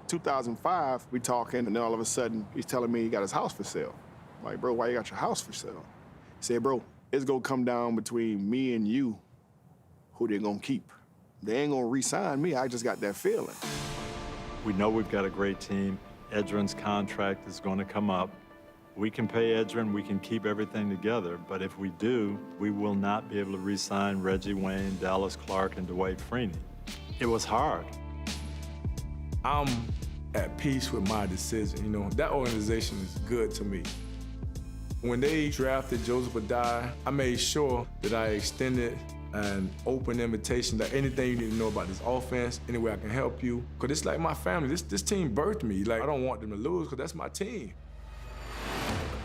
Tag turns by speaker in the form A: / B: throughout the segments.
A: 2005, we talking, and then all of a sudden, he's telling me he got his house for sale. I'm like, bro, why you got your house for sale? He said, bro, it's gonna come down between me and you who they gonna keep. They ain't gonna re-sign me, I just got that feeling.
B: We know we've got a great team. Edgerrin's contract is gonna come up. We can pay Edgerrin, we can keep everything together, but if we do, we will not be able to re-sign Reggie Wayne, Dallas Clark, and Dwight Freeney. It was hard.
C: I'm at peace with my decision. You know, that organization is good to me. When they drafted Joseph Adai, I made sure that I extended an open invitation that anything you need to know about this offense, any way I can help you. Because it's like my family. This team birthed me. Like, I don't want them to lose because that's my team.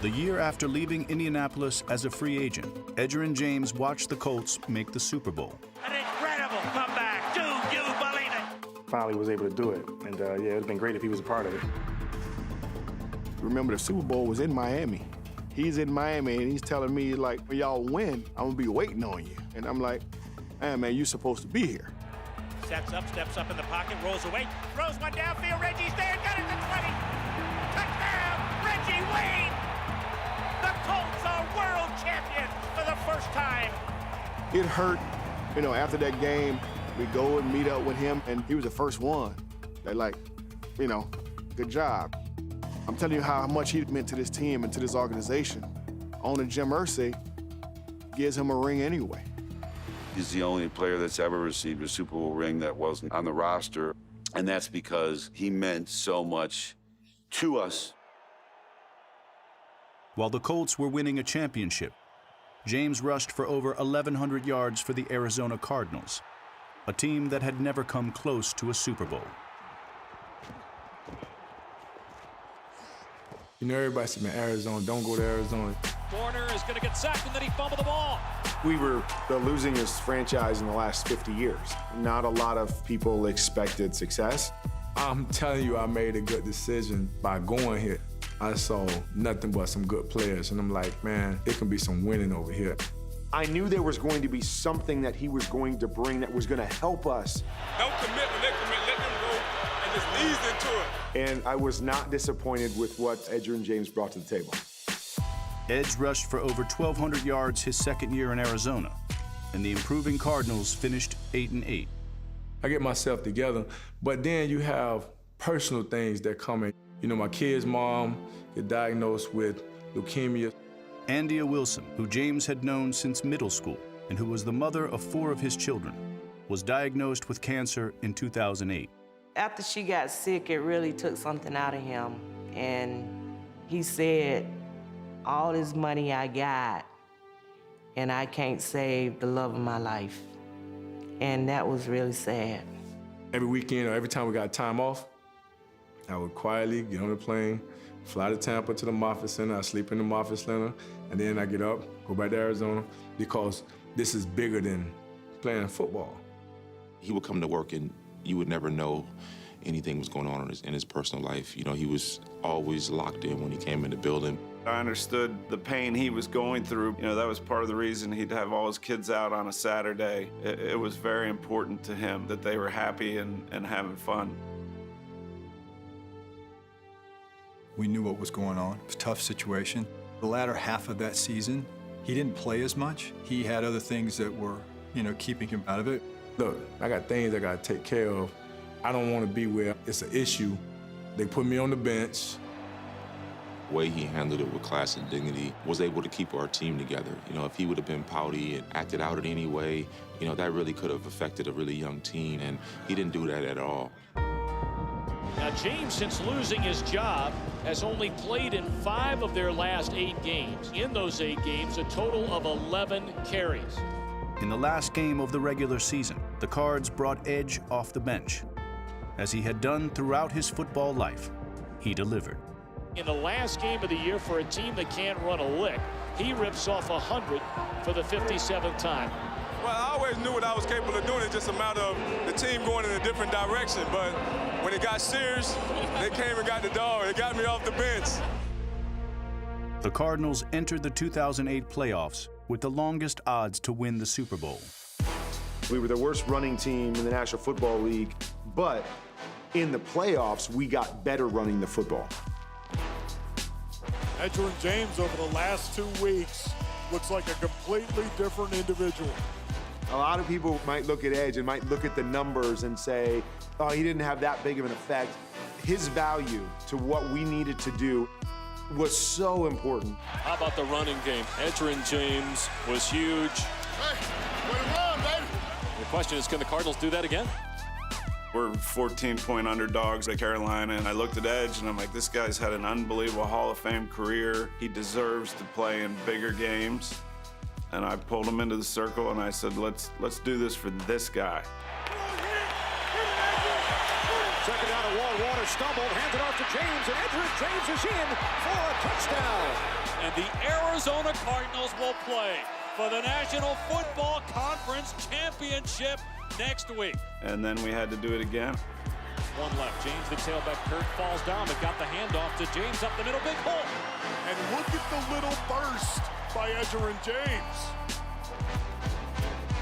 D: The year after leaving Indianapolis as a free agent, Edgerrin James watched the Colts make the Super Bowl.
E: An incredible comeback. Do you believe it?
F: Finally was able to do it. And yeah, it would have been great if he was a part of it.
A: Remember, the Super Bowl was in Miami. He's in Miami, and he's telling me, like, when y'all win, I'm gonna be waiting on you. And I'm like, man, you're supposed to be here.
E: Sets up, steps up in the pocket, rolls away, throws one downfield. Reggie's there, got it to 20. Touchdown, Reggie Wayne! The Colts are world champions for the first time.
A: It hurt, you know, after that game, we go and meet up with him, and he was the first one. They're like, you know, good job. I'm telling you how much he meant to this team and to this organization. Owner Jim Irsay gives him a ring anyway.
G: He's the only player that's ever received a Super Bowl ring that wasn't on the roster, and that's because he meant so much to us.
D: While the Colts were winning a championship, James rushed for over 1,100 yards for the Arizona Cardinals, a team that had never come close to a Super Bowl.
C: You know, everybody said, man, Arizona, don't go to Arizona.
E: Warner is going to get sacked, and then he fumbled the ball.
F: We were the losingest franchise in the last 50 years. Not a lot of people expected success.
C: I'm telling you, I made a good decision by going here. I saw nothing but some good players, and I'm like, man, it can be some winning over here.
F: I knew there was going to be something that he was going to bring that was going to help us.
H: Don't commit when they commit, let them go and just ease into it.
F: And I was not disappointed with what Edgerrin James brought to the table.
D: Edge rushed for over 1,200 yards his second year in Arizona, and the improving Cardinals finished 8-8.
C: I get myself together, but then you have personal things that come in. You know, my kid's mom got diagnosed with leukemia.
D: Andia Wilson, who James had known since middle school and who was the mother of 4 of his children, was diagnosed with cancer in 2008.
I: After she got sick, it really took something out of him. And he said, all this money I got, and I can't save the love of my life. And that was really sad.
C: Every weekend or every time we got time off, I would quietly get on the plane, fly to Tampa to the Moffitt Center. I sleep in the Moffitt Center, and then I get up, go back to Arizona, because this is bigger than playing football.
J: He would come to work and you would never know anything was going on in his personal life. You know, he was always locked in when he came in the building.
K: I understood the pain he was going through. You know, that was part of the reason he'd have all his kids out on a Saturday. It was very important to him that they were happy and having fun.
L: We knew what was going on. It was a tough situation. The latter half of that season, he didn't play as much. He had other things that were, you know, keeping him out of it.
C: Look, I got things I got to take care of. I don't want to be where it's an issue. They put me on the bench.
J: The way he handled it with class and dignity was able to keep our team together. You know, if he would have been pouty and acted out in any way, you know, that really could have affected a really young team, and he didn't do that at all.
E: Now, James, since losing his job, has only played in 5 of their last 8 games. In those 8 games, a total of 11 carries.
D: In the last game of the regular season, the Cards brought Edge off the bench. As he had done throughout his football life, he delivered.
E: In the last game of the year for a team that can't run a lick, he rips off 100 for the 57th time.
H: Well, I always knew what I was capable of doing. It's just a matter of the team going in a different direction. But when it got serious, they came and got the dog. They got me off the bench.
D: The Cardinals entered the 2008 playoffs with the longest odds to win the Super Bowl.
F: We were the worst running team in the National Football League, but in the playoffs, we got better running the football.
M: Edgerrin James over the last 2 weeks looks like a completely different individual.
F: A lot of people might look at Edge and might look at the numbers and say, oh, he didn't have that big of an effect. His value to what we needed to do was so important.
M: How about the running game? Edgerrin James was huge.
H: Hey, way to run, baby.
M: The question is, can the Cardinals do that again?
K: We're 14-point underdogs at Carolina, and I looked at Edge, and I'm like, this guy's had an unbelievable Hall of Fame career. He deserves to play in bigger games. And I pulled him into the circle, and I said, let's do this for this guy.
E: Second down, Water stumbled, hands it off to James, and Edgerrin James is in for a touchdown.
M: And the Arizona Cardinals will play for the National Football Conference Championship next week.
K: And then we had to do it again.
M: One left. James, the tailback. Kirk falls down, but got the handoff to James up the middle. Big hole. And look at the little burst by Edgerrin James.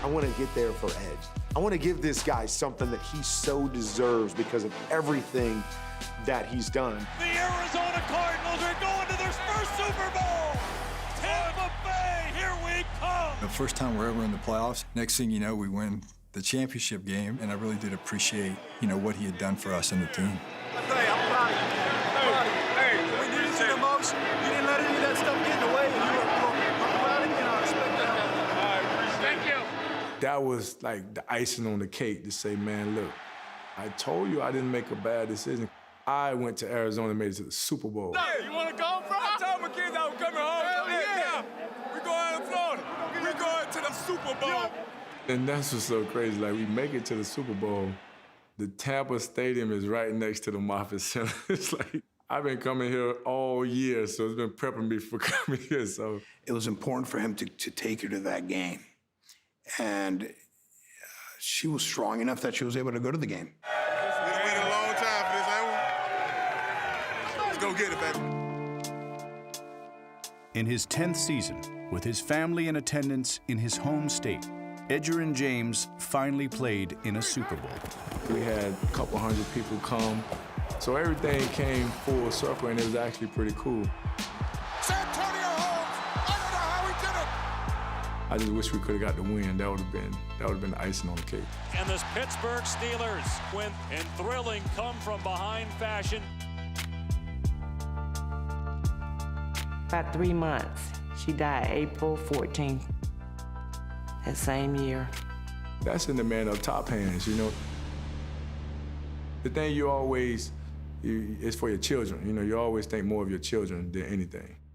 F: I want to get there for Edge. I want to give this guy something that he so deserves because of everything that he's done.
M: The Arizona Cardinals are going to their first Super Bowl. Tampa Bay, here we come.
L: The first time we're ever in the playoffs, next thing you know, we win the championship game, and I really did appreciate, what he had done for us and the team.
N: I'm proud of you. Hey, we needed you the most. You didn't let any of that stuff get in the way, and you were I'm proud of you, and I respect that.
H: All right, thank you.
C: That was like the icing on the cake to say, man, look, I told you I didn't make a bad decision. I went to Arizona and made it to the Super Bowl.
H: Hey, you want to go, bro? I told my kids I was coming home. Hell yeah. We're going to Florida. We're going to the Super Bowl.
C: And that's what's so crazy. Like, we make it to the Super Bowl. The Tampa Stadium is right next to the Moffitt Center. It's like, I've been coming here all year, so it's been prepping me for coming here, so.
O: It was important for him to take her to that game. And she was strong enough that she was able to go to the game.
H: We've been waiting a long time for this, ain't we? Let's go get it, baby.
D: In his 10th season, with his family in attendance in his home state, Edgerrin James finally played in a Super Bowl.
C: We had a couple hundred people come, so everything came full circle, and it was actually pretty cool.
H: Santonio Holmes, I don't know how he did it.
C: I just wish we could have got the win. That would have been the icing on the cake.
M: And the Pittsburgh Steelers win in thrilling come-from-behind fashion.
I: About 3 months. She died April 14th, that same year.
C: That's in the man up top hands, The thing you always, is for your children. You always think more of your children than anything.